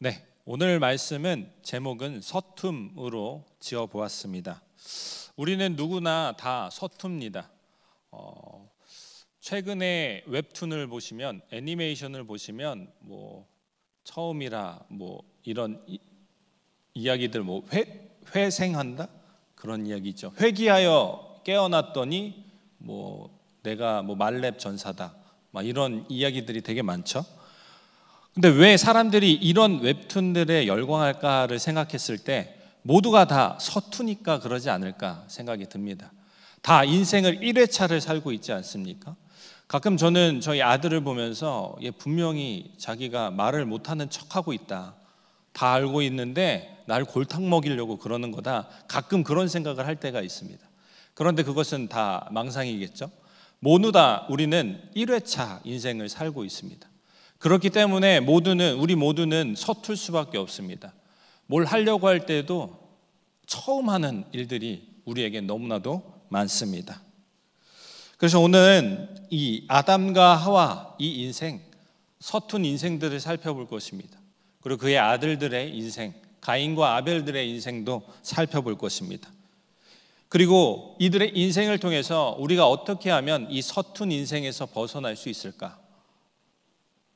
네, 오늘 말씀은 제목은 서툼으로 지어보았습니다. 우리는 누구나 다 서툽니다. 최근에 웹툰을 보시면, 애니메이션을 보시면 처음이라 이런 이야기들 회생한다 그런 이야기죠. 회귀하여 깨어났더니 내가 말렙 전사다 이런 이야기들이 되게 많죠. 근데 왜 사람들이 이런 웹툰들에 열광할까를 생각했을 때 모두가 다 서투니까 그러지 않을까 생각이 듭니다. 다 인생을 1회차를 살고 있지 않습니까? 가끔 저는 저희 아들을 보면서 얘 분명히 자기가 말을 못하는 척하고 있다, 다 알고 있는데 날 골탕 먹이려고 그러는 거다, 가끔 그런 생각을 할 때가 있습니다. 그런데 그것은 다 망상이겠죠. 모두 다 우리는 1회차 인생을 살고 있습니다. 그렇기 때문에 우리 모두는 서툴 수밖에 없습니다. 뭘 하려고 할 때도 처음 하는 일들이 우리에게 너무나도 많습니다. 그래서 오늘은 이 아담과 하와 이 인생, 서툰 인생들을 살펴볼 것입니다. 그리고 그의 아들들의 인생, 가인과 아벨들의 인생도 살펴볼 것입니다. 그리고 이들의 인생을 통해서 우리가 어떻게 하면 이 서툰 인생에서 벗어날 수 있을까?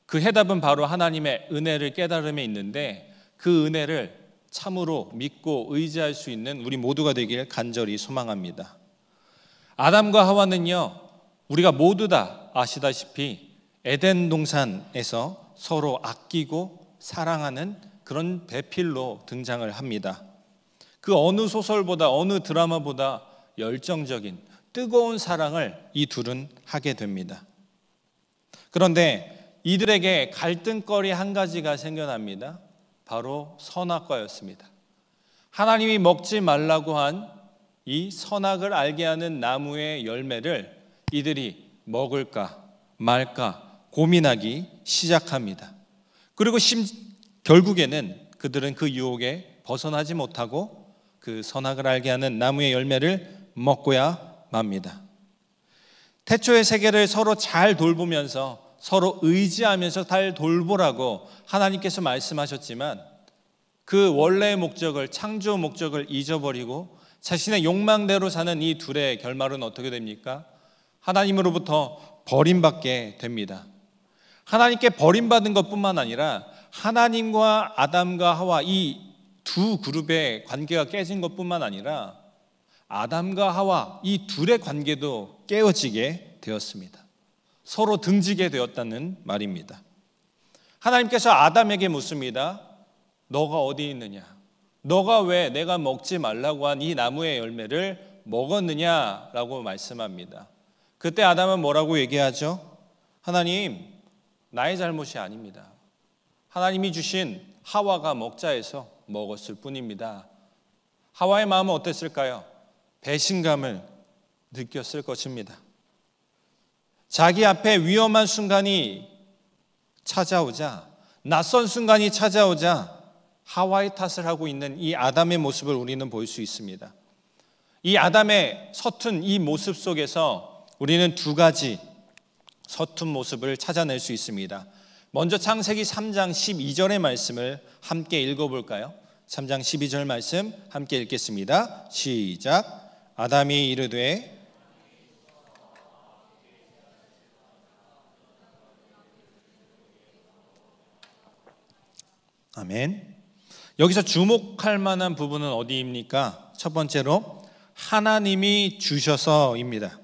그 해답은 바로 하나님의 은혜를 깨달음에 있는데, 그 은혜를 참으로 믿고 의지할 수 있는 우리 모두가 되길 간절히 소망합니다. 아담과 하와는요, 우리가 모두 다 아시다시피 에덴 동산에서 서로 아끼고 사랑하는 그런 배필로 등장을 합니다. 그 어느 소설보다 어느 드라마보다 열정적인 뜨거운 사랑을 이 둘은 하게 됩니다. 그런데 이들에게 갈등거리 한 가지가 생겨납니다. 바로 선악과였습니다. 하나님이 먹지 말라고 한 이 선악을 알게 하는 나무의 열매를 이들이 먹을까 말까 고민하기 시작합니다. 그리고 결국에는 그들은 그 유혹에 벗어나지 못하고 그 선악을 알게 하는 나무의 열매를 먹고야 맙니다. 태초의 세계를 서로 잘 돌보면서, 서로 의지하면서 잘 돌보라고 하나님께서 말씀하셨지만, 그 원래의 목적을, 창조 목적을 잊어버리고 자신의 욕망대로 사는 이 둘의 결말은 어떻게 됩니까? 하나님으로부터 버림받게 됩니다. 하나님께 버림받은 것뿐만 아니라 하나님과 아담과 하와 이 두 그룹의 관계가 깨진 것뿐만 아니라 아담과 하와 이 둘의 관계도 깨어지게 되었습니다. 서로 등지게 되었다는 말입니다. 하나님께서 아담에게 묻습니다. 너가 어디 있느냐? 너가 왜 내가 먹지 말라고 한 이 나무의 열매를 먹었느냐라고 말씀합니다. 그때 아담은 뭐라고 얘기하죠? 하나님, 나의 잘못이 아닙니다. 하나님이 주신 하와가 먹자 해서 먹었을 뿐입니다. 하와의 마음은 어땠을까요? 배신감을 느꼈을 것입니다. 자기 앞에 위험한 순간이 찾아오자, 낯선 순간이 찾아오자 하와의 탓을 하고 있는 이 아담의 모습을 우리는 볼 수 있습니다. 이 아담의 서툰 이 모습 속에서 우리는 두 가지 서툰 모습을 찾아낼 수 있습니다. 먼저 창세기 3장 12절의 말씀을 함께 읽어볼까요? 3장 12절 말씀 함께 읽겠습니다. 시작. 아담이 이르되 아멘. 여기서 주목할 만한 부분은 어디입니까? 첫 번째로 하나님이 주셔서입니다.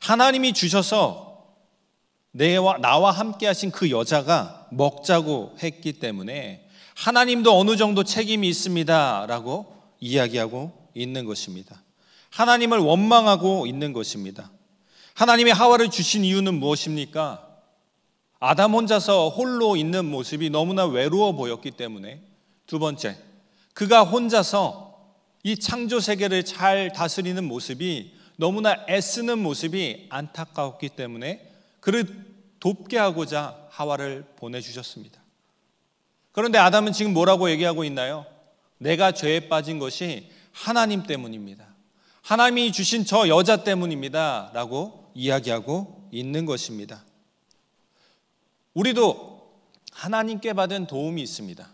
하나님이 주셔서 나와 함께 하신 그 여자가 먹자고 했기 때문에 하나님도 어느 정도 책임이 있습니다 라고 이야기하고 있는 것입니다. 하나님을 원망하고 있는 것입니다. 하나님이 하와를 주신 이유는 무엇입니까? 아담 혼자서 홀로 있는 모습이 너무나 외로워 보였기 때문에, 두 번째, 그가 혼자서 이 창조 세계를 잘 다스리는 모습이 너무나 애쓰는 모습이 안타까웠기 때문에 그를 돕게 하고자 하와를 보내주셨습니다. 그런데 아담은 지금 뭐라고 얘기하고 있나요? 내가 죄에 빠진 것이 하나님 때문입니다. 하나님이 주신 저 여자 때문입니다 라고 이야기하고 있는 것입니다. 우리도 하나님께 받은 도움이 있습니다.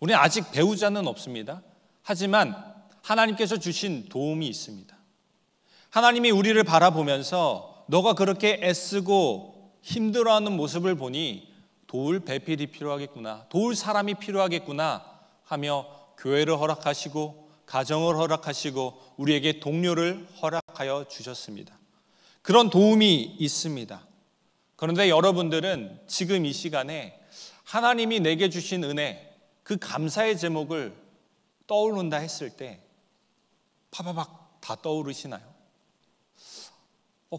우리는 아직 배우자는 없습니다. 하지만 하나님께서 주신 도움이 있습니다. 하나님이 우리를 바라보면서 너가 그렇게 애쓰고 힘들어하는 모습을 보니 도울 배필이 필요하겠구나, 도울 사람이 필요하겠구나 하며 교회를 허락하시고 가정을 허락하시고 우리에게 동료를 허락하여 주셨습니다. 그런 도움이 있습니다. 그런데 여러분들은 지금 이 시간에 하나님이 내게 주신 은혜, 그 감사의 제목을 떠오른다 했을 때 파바박 다 떠오르시나요?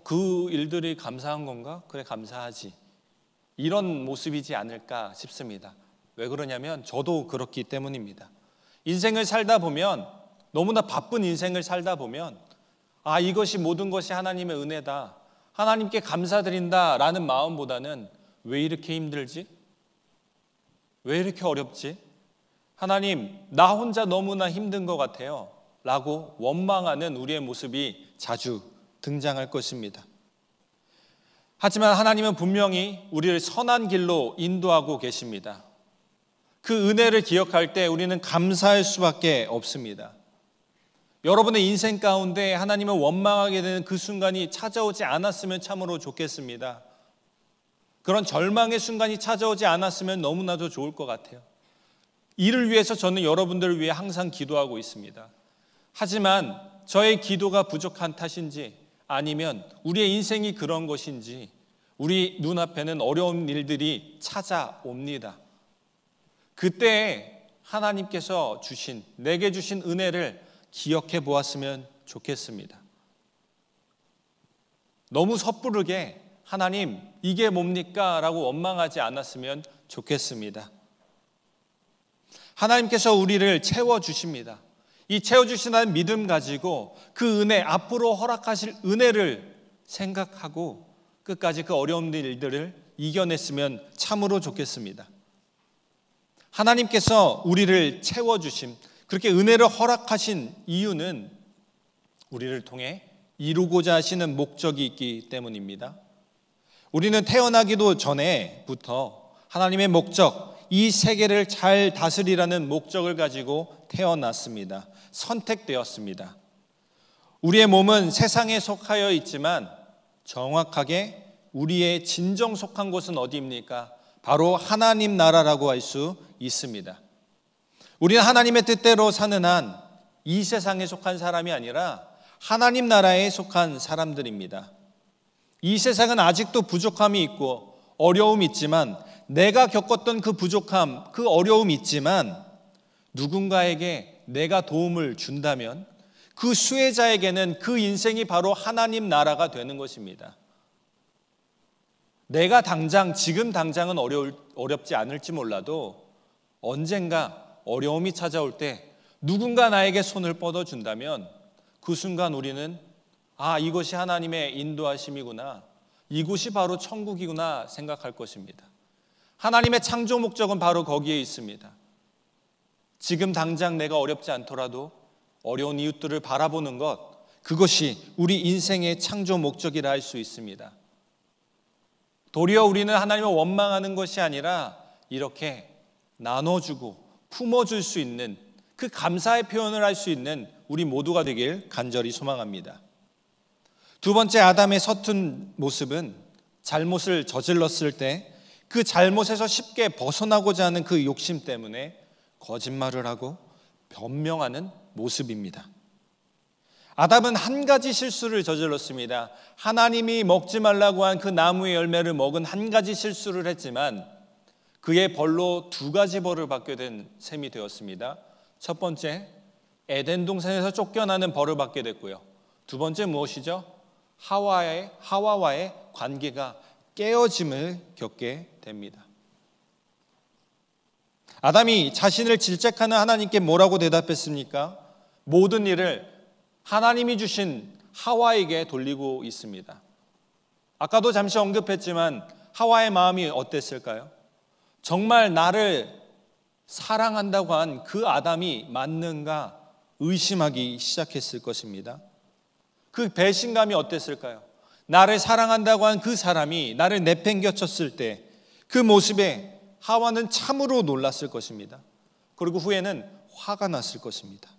그 일들이 감사한 건가? 그래, 감사하지. 이런 모습이지 않을까 싶습니다. 왜 그러냐면 저도 그렇기 때문입니다. 인생을 살다 보면, 너무나 바쁜 인생을 살다 보면 이것이 모든 것이 하나님의 은혜다, 하나님께 감사드린다라는 마음보다는 왜 이렇게 힘들지? 왜 이렇게 어렵지? 하나님, 나 혼자 너무나 힘든 것 같아요 라고 원망하는 우리의 모습이 자주 등장할 것입니다. 하지만 하나님은 분명히 우리를 선한 길로 인도하고 계십니다. 그 은혜를 기억할 때 우리는 감사할 수밖에 없습니다. 여러분의 인생 가운데 하나님을 원망하게 되는 그 순간이 찾아오지 않았으면 참으로 좋겠습니다. 그런 절망의 순간이 찾아오지 않았으면 너무나도 좋을 것 같아요. 이를 위해서 저는 여러분들을 위해 항상 기도하고 있습니다. 하지만 저의 기도가 부족한 탓인지 아니면 우리의 인생이 그런 것인지 우리 눈앞에는 어려운 일들이 찾아옵니다. 그때 하나님께서 내게 주신 은혜를 기억해 보았으면 좋겠습니다. 너무 섣부르게 하나님 이게 뭡니까? 라고 원망하지 않았으면 좋겠습니다. 하나님께서 우리를 채워주십니다. 이 채워주신다는 믿음 가지고 그 은혜, 앞으로 허락하실 은혜를 생각하고 끝까지 그 어려운 일들을 이겨냈으면 참으로 좋겠습니다. 하나님께서 우리를 채워주심, 그렇게 은혜를 허락하신 이유는 우리를 통해 이루고자 하시는 목적이 있기 때문입니다. 우리는 태어나기도 전에부터 하나님의 목적, 이 세계를 잘 다스리라는 목적을 가지고 태어났습니다. 선택되었습니다. 우리의 몸은 세상에 속하여 있지만 정확하게 우리의 진정 속한 곳은 어디입니까? 바로 하나님 나라라고 할 수 있습니다. 우리는 하나님의 뜻대로 사는 한 이 세상에 속한 사람이 아니라 하나님 나라에 속한 사람들입니다. 이 세상은 아직도 부족함이 있고 어려움이 있지만, 내가 겪었던 그 부족함, 그 어려움이 있지만 누군가에게 내가 도움을 준다면 그 수혜자에게는 그 인생이 바로 하나님 나라가 되는 것입니다. 내가 지금 당장은 어렵지 않을지 몰라도 언젠가 어려움이 찾아올 때 누군가 나에게 손을 뻗어준다면 그 순간 우리는 이것이 하나님의 인도하심이구나, 이곳이 바로 천국이구나 생각할 것입니다. 하나님의 창조 목적은 바로 거기에 있습니다. 지금 당장 내가 어렵지 않더라도 어려운 이웃들을 바라보는 것, 그것이 우리 인생의 창조 목적이라 할 수 있습니다. 도리어 우리는 하나님을 원망하는 것이 아니라 이렇게 나눠주고 품어줄 수 있는, 그 감사의 표현을 할 수 있는 우리 모두가 되길 간절히 소망합니다. 두 번째, 아담의 서툰 모습은 잘못을 저질렀을 때 그 잘못에서 쉽게 벗어나고자 하는 그 욕심 때문에 거짓말을 하고 변명하는 모습입니다. 아담은 한 가지 실수를 저질렀습니다. 하나님이 먹지 말라고 한 그 나무의 열매를 먹은 한 가지 실수를 했지만 그의 벌로 두 가지 벌을 받게 된 셈이 되었습니다. 첫 번째, 에덴 동산에서 쫓겨나는 벌을 받게 됐고요. 두 번째 무엇이죠? 하와와의 관계가 깨어짐을 겪게 됩니다. 아담이 자신을 질책하는 하나님께 뭐라고 대답했습니까? 모든 일을 하나님이 주신 하와에게 돌리고 있습니다. 아까도 잠시 언급했지만 하와의 마음이 어땠을까요? 정말 나를 사랑한다고 한 그 아담이 맞는가 의심하기 시작했을 것입니다. 그 배신감이 어땠을까요? 나를 사랑한다고 한 그 사람이 나를 내팽겨쳤을 때 그 모습에 하와는 참으로 놀랐을 것입니다. 그리고 후에는 화가 났을 것입니다.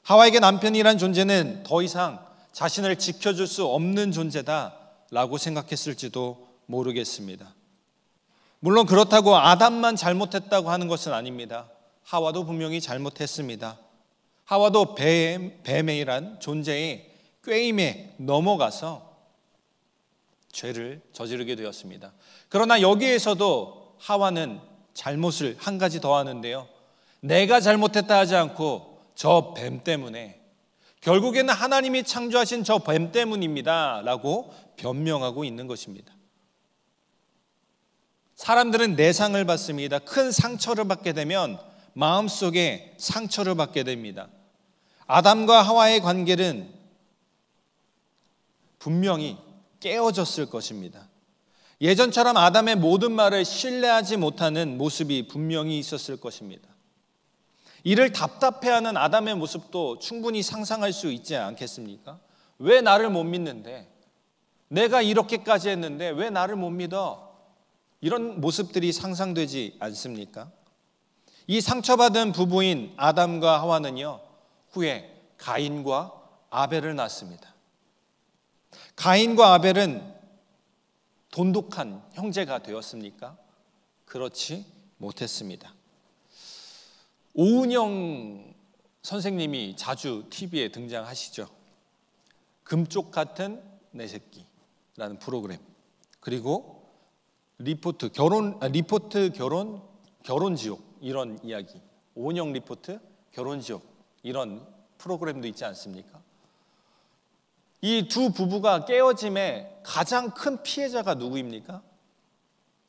하와에게 남편이란 존재는 더 이상 자신을 지켜줄 수 없는 존재다라고 생각했을지도 모르겠습니다. 물론 그렇다고 아담만 잘못했다고 하는 것은 아닙니다. 하와도 분명히 잘못했습니다. 하와도 뱀이란 존재의 꾀임에 넘어가서 죄를 저지르게 되었습니다. 그러나 여기에서도 하와는 잘못을 한 가지 더 하는데요, 내가 잘못했다 하지 않고 저 뱀 때문에, 결국에는 하나님이 창조하신 저 뱀 때문입니다 라고 변명하고 있는 것입니다. 사람들은 내상을 받습니다. 큰 상처를 받게 되면 마음속에 상처를 받게 됩니다. 아담과 하와의 관계는 분명히 깨어졌을 것입니다. 예전처럼 아담의 모든 말을 신뢰하지 못하는 모습이 분명히 있었을 것입니다. 이를 답답해하는 아담의 모습도 충분히 상상할 수 있지 않겠습니까? 왜 나를 못 믿는데? 내가 이렇게까지 했는데 왜 나를 못 믿어? 이런 모습들이 상상되지 않습니까? 이 상처받은 부부인 아담과 하와는요, 후에 가인과 아벨을 낳습니다. 가인과 아벨은 돈독한 형제가 되었습니까? 그렇지 못했습니다. 오은영 선생님이 자주 TV에 등장하시죠. 금쪽 같은 내 새끼라는 프로그램, 그리고 리포트 결혼지옥 이런 이야기, 오은영 리포트 결혼지옥 이런 프로그램도 있지 않습니까? 이 두 부부가 깨어짐의 가장 큰 피해자가 누구입니까?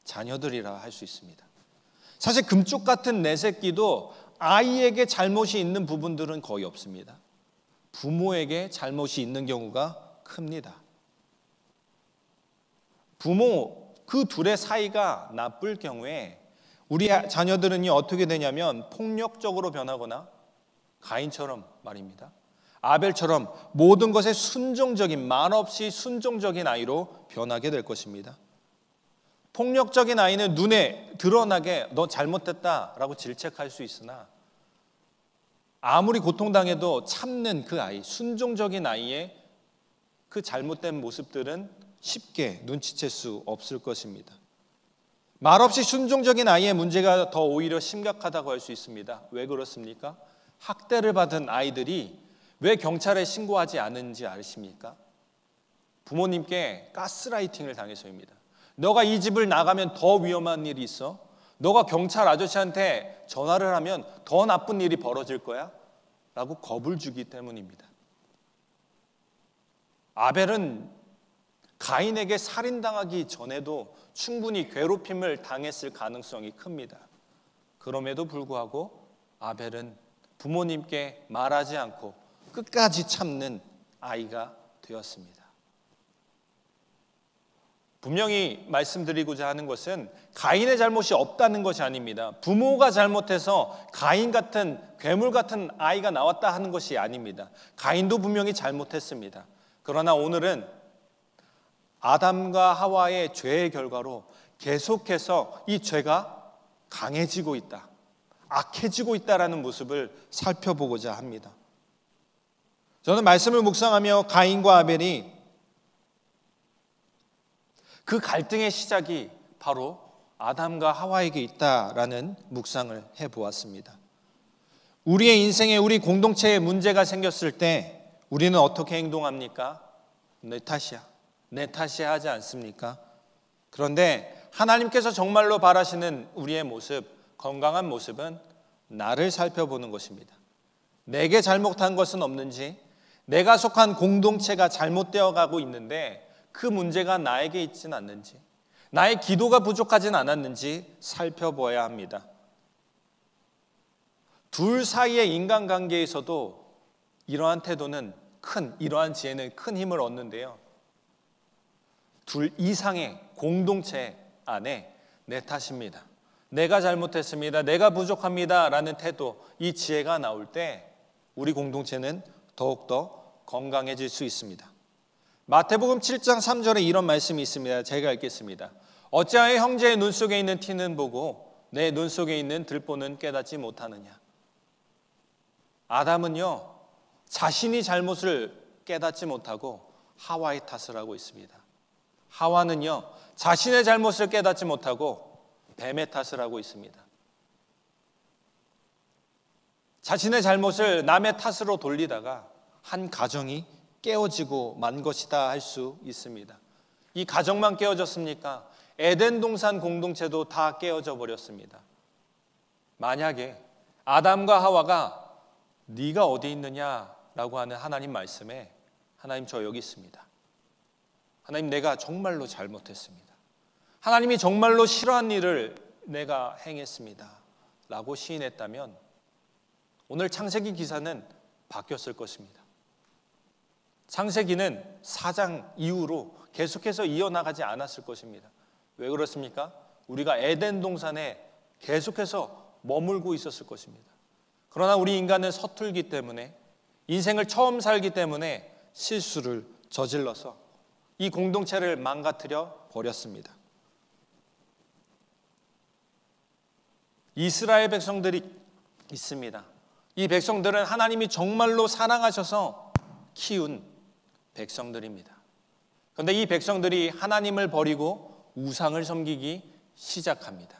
자녀들이라 할 수 있습니다. 사실 금쪽 같은 내 새끼도 아이에게 잘못이 있는 부분들은 거의 없습니다. 부모에게 잘못이 있는 경우가 큽니다. 부모 그 둘의 사이가 나쁠 경우에 우리 자녀들은 어떻게 되냐면 폭력적으로 변하거나 가인처럼 말입니다, 아벨처럼 모든 것에 순종적인, 말없이 순종적인 아이로 변하게 될 것입니다. 폭력적인 아이는 눈에 드러나게 너 잘못했다라고 질책할 수 있으나 아무리 고통당해도 참는 그 아이, 순종적인 아이의 그 잘못된 모습들은 쉽게 눈치챌 수 없을 것입니다. 말없이 순종적인 아이의 문제가 더 오히려 심각하다고 할 수 있습니다. 왜 그렇습니까? 학대를 받은 아이들이 왜 경찰에 신고하지 않은지 아십니까? 부모님께 가스라이팅을 당해서입니다. 너가 이 집을 나가면 더 위험한 일이 있어? 너가 경찰 아저씨한테 전화를 하면 더 나쁜 일이 벌어질 거야? 라고 겁을 주기 때문입니다. 아벨은 가인에게 살인당하기 전에도 충분히 괴롭힘을 당했을 가능성이 큽니다. 그럼에도 불구하고 아벨은 부모님께 말하지 않고 끝까지 참는 아이가 되었습니다. 분명히 말씀드리고자 하는 것은 가인의 잘못이 없다는 것이 아닙니다. 부모가 잘못해서 가인 같은, 괴물 같은 아이가 나왔다 하는 것이 아닙니다. 가인도 분명히 잘못했습니다. 그러나 오늘은 아담과 하와의 죄의 결과로 계속해서 이 죄가 강해지고 있다, 악해지고 있다라는 모습을 살펴보고자 합니다. 저는 말씀을 묵상하며 가인과 아벨이 그 갈등의 시작이 바로 아담과 하와에게 있다라는 묵상을 해보았습니다. 우리의 인생에, 우리 공동체에 문제가 생겼을 때 우리는 어떻게 행동합니까? 내 탓이야 하지 않습니까? 그런데 하나님께서 정말로 바라시는 우리의 모습, 건강한 모습은 나를 살펴보는 것입니다. 내게 잘못한 것은 없는지, 내가 속한 공동체가 잘못되어 가고 있는데 그 문제가 나에게 있지는 않는지, 나의 기도가 부족하진 않았는지 살펴봐야 합니다. 둘 사이의 인간관계에서도 이러한 태도는 이러한 지혜는 큰 힘을 얻는데요, 둘 이상의 공동체 안에 내 탓입니다, 내가 잘못했습니다, 내가 부족합니다 라는 태도, 이 지혜가 나올 때 우리 공동체는 더욱더 건강해질 수 있습니다. 마태복음 7장 3절에 이런 말씀이 있습니다. 제가 읽겠습니다. 어찌하여 형제의 눈 속에 있는 티는 보고 내 눈 속에 있는 들보는 깨닫지 못하느냐. 아담은요, 자신이 잘못을 깨닫지 못하고 하와의 탓을 하고 있습니다. 하와는요, 자신의 잘못을 깨닫지 못하고 뱀의 탓을 하고 있습니다. 자신의 잘못을 남의 탓으로 돌리다가 한 가정이 깨어지고 만 것이다 할 수 있습니다. 이 가정만 깨어졌습니까? 에덴 동산 공동체도 다 깨어져 버렸습니다. 만약에 아담과 하와가 네가 어디 있느냐라고 하는 하나님 말씀에 하나님 저 여기 있습니다. 하나님 내가 정말로 잘못했습니다. 하나님이 정말로 싫어한 일을 내가 행했습니다 라고 시인했다면 오늘 창세기 기사는 바뀌었을 것입니다. 창세기는 4장 이후로 계속해서 이어나가지 않았을 것입니다. 왜 그렇습니까? 우리가 에덴 동산에 계속해서 머물고 있었을 것입니다. 그러나 우리 인간은 서툴기 때문에, 인생을 처음 살기 때문에 실수를 저질러서 이 공동체를 망가뜨려 버렸습니다. 이스라엘 백성들이 있습니다. 이 백성들은 하나님이 정말로 사랑하셔서 키운 백성들입니다. 그런데 이 백성들이 하나님을 버리고 우상을 섬기기 시작합니다.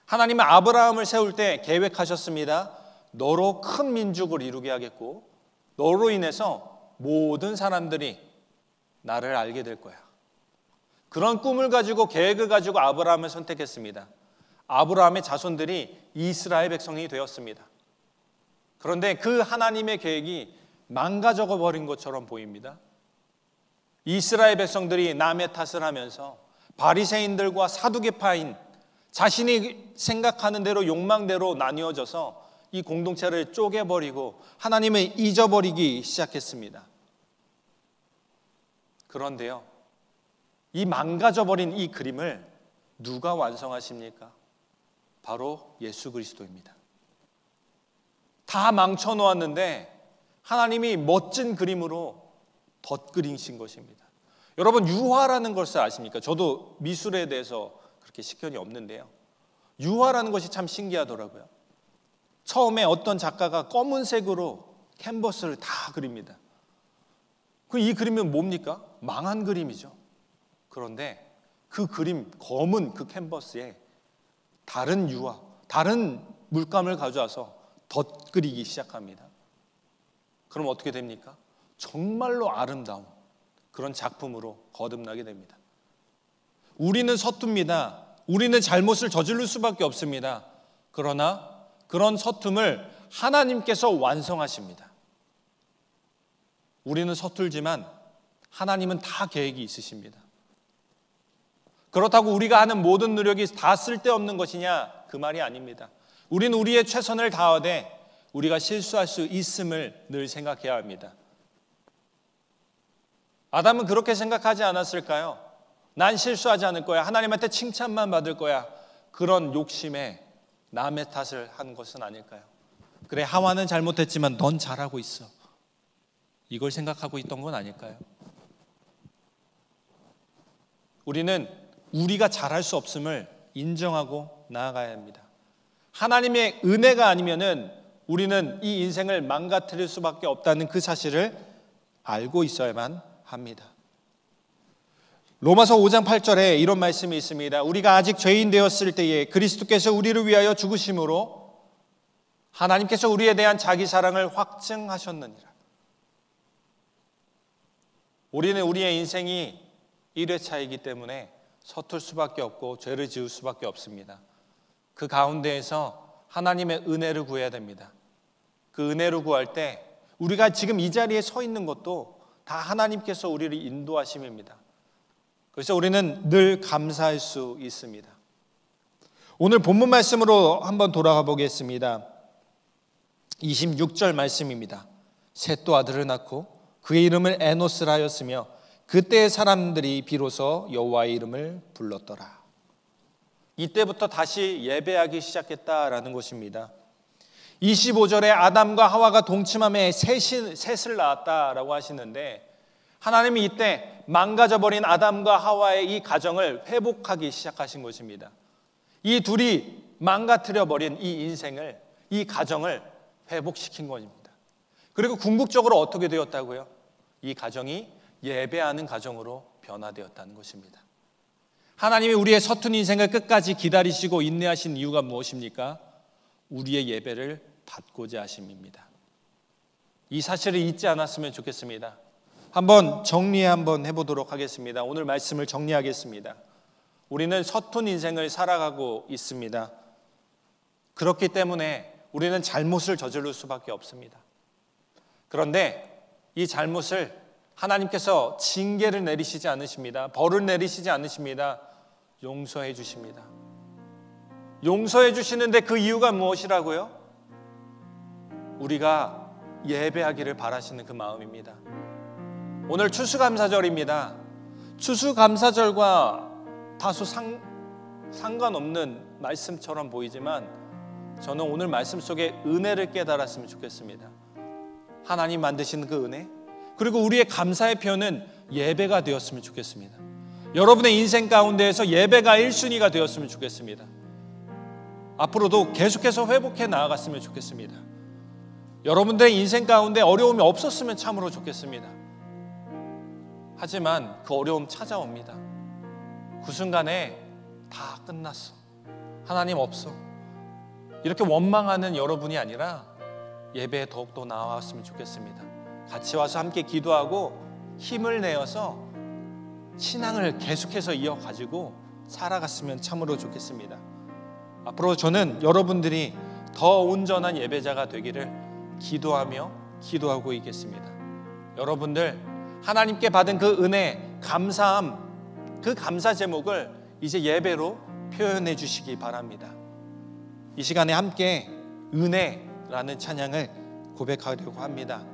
하나님은 아브라함을 세울 때 계획하셨습니다. 너로 큰 민족을 이루게 하겠고 너로 인해서 모든 사람들이 나를 알게 될 거야. 그런 꿈을 가지고, 계획을 가지고 아브라함을 선택했습니다. 아브라함의 자손들이 이스라엘 백성이 되었습니다. 그런데 그 하나님의 계획이 망가져 버린 것처럼 보입니다. 이스라엘 백성들이 남의 탓을 하면서 바리새인들과 사두개파인, 자신이 생각하는 대로 욕망대로 나뉘어져서 이 공동체를 쪼개버리고 하나님을 잊어버리기 시작했습니다. 그런데요, 이 망가져버린 이 그림을 누가 완성하십니까? 바로 예수 그리스도입니다. 다 망쳐놓았는데 하나님이 멋진 그림으로 덧그리신 것입니다. 여러분, 유화라는 것을 아십니까? 저도 미술에 대해서 그렇게 식견이 없는데요, 유화라는 것이 참 신기하더라고요. 처음에 어떤 작가가 검은색으로 캔버스를 다 그립니다. 이 그림은 뭡니까? 망한 그림이죠. 그런데 그 그림, 검은 그 캔버스에 다른 유화, 다른 물감을 가져와서 덧그리기 시작합니다. 그럼 어떻게 됩니까? 정말로 아름다운 그런 작품으로 거듭나게 됩니다. 우리는 서툽니다. 우리는 잘못을 저지를 수밖에 없습니다. 그러나 그런 서툼을 하나님께서 완성하십니다. 우리는 서툴지만 하나님은 다 계획이 있으십니다. 그렇다고 우리가 하는 모든 노력이 다 쓸데없는 것이냐? 그 말이 아닙니다. 우리는 우리의 최선을 다하되 우리가 실수할 수 있음을 늘 생각해야 합니다. 아담은 그렇게 생각하지 않았을까요? 난 실수하지 않을 거야. 하나님한테 칭찬만 받을 거야. 그런 욕심에 남의 탓을 한 것은 아닐까요? 그래, 하와는 잘못했지만 넌 잘하고 있어. 이걸 생각하고 있던 건 아닐까요? 우리는 우리가 잘할 수 없음을 인정하고 나아가야 합니다. 하나님의 은혜가 아니면은 우리는 이 인생을 망가뜨릴 수밖에 없다는 그 사실을 알고 있어야만 합니다. 로마서 5장 8절에 이런 말씀이 있습니다. 우리가 아직 죄인 되었을 때에 그리스도께서 우리를 위하여 죽으심으로 하나님께서 우리에 대한 자기 사랑을 확증하셨느니라. 우리는 우리의 인생이 1회차이기 때문에 서툴 수밖에 없고 죄를 지을 수밖에 없습니다. 그 가운데에서 하나님의 은혜를 구해야 됩니다. 그 은혜를 구할 때 우리가 지금 이 자리에 서 있는 것도 다 하나님께서 우리를 인도하심입니다. 그래서 우리는 늘 감사할 수 있습니다. 오늘 본문 말씀으로 한번 돌아가 보겠습니다. 26절 말씀입니다. 셋도 아들을 낳고 그의 이름을 에노스라 하였으며 그때의 사람들이 비로소 여호와의 이름을 불렀더라. 이때부터 다시 예배하기 시작했다라는 것입니다. 25절에 아담과 하와가 동침함에 셋을 낳았다라고 하시는데, 하나님이 이때 망가져버린 아담과 하와의 이 가정을 회복하기 시작하신 것입니다. 이 둘이 망가뜨려버린 이 인생을, 이 가정을 회복시킨 것입니다. 그리고 궁극적으로 어떻게 되었다고요? 이 가정이 예배하는 가정으로 변화되었다는 것입니다. 하나님이 우리의 서툰 인생을 끝까지 기다리시고 인내하신 이유가 무엇입니까? 우리의 예배를 받고자 하심입니다. 이 사실을 잊지 않았으면 좋겠습니다. 한번 해보도록 하겠습니다. 오늘 말씀을 정리하겠습니다. 우리는 서툰 인생을 살아가고 있습니다. 그렇기 때문에 우리는 잘못을 저지를 수밖에 없습니다. 그런데 이 잘못을 하나님께서 징계를 내리시지 않으십니다. 벌을 내리시지 않으십니다. 용서해 주십니다. 용서해 주시는데 그 이유가 무엇이라고요? 우리가 예배하기를 바라시는 그 마음입니다. 오늘 추수감사절입니다. 추수감사절과 다소 상관없는 말씀처럼 보이지만 저는 오늘 말씀 속에 은혜를 깨달았으면 좋겠습니다. 하나님 만드신 그 은혜, 그리고 우리의 감사의 표현은 예배가 되었으면 좋겠습니다. 여러분의 인생 가운데에서 예배가 1순위가 되었으면 좋겠습니다. 앞으로도 계속해서 회복해 나아갔으면 좋겠습니다. 여러분들의 인생 가운데 어려움이 없었으면 참으로 좋겠습니다. 하지만 그 어려움 찾아옵니다. 그 순간에 다 끝났어, 하나님 없어, 이렇게 원망하는 여러분이 아니라 예배에 더욱더 나아왔으면 좋겠습니다. 같이 와서 함께 기도하고 힘을 내어서 신앙을 계속해서 이어가지고 살아갔으면 참으로 좋겠습니다. 앞으로 저는 여러분들이 더 온전한 예배자가 되기를 기도하며 기도하고 있겠습니다. 여러분들 하나님께 받은 그 은혜, 감사함, 그 감사 제목을 이제 예배로 표현해 주시기 바랍니다. 이 시간에 함께 은혜라는 찬양을 고백하려고 합니다.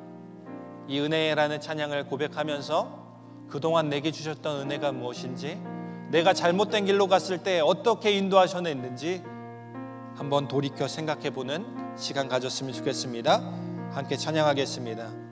이 은혜라는 찬양을 고백하면서 그동안 내게 주셨던 은혜가 무엇인지, 내가 잘못된 길로 갔을 때 어떻게 인도하셨는지 한번 돌이켜 생각해 보는 시간 가졌으면 좋겠습니다. 함께 찬양하겠습니다.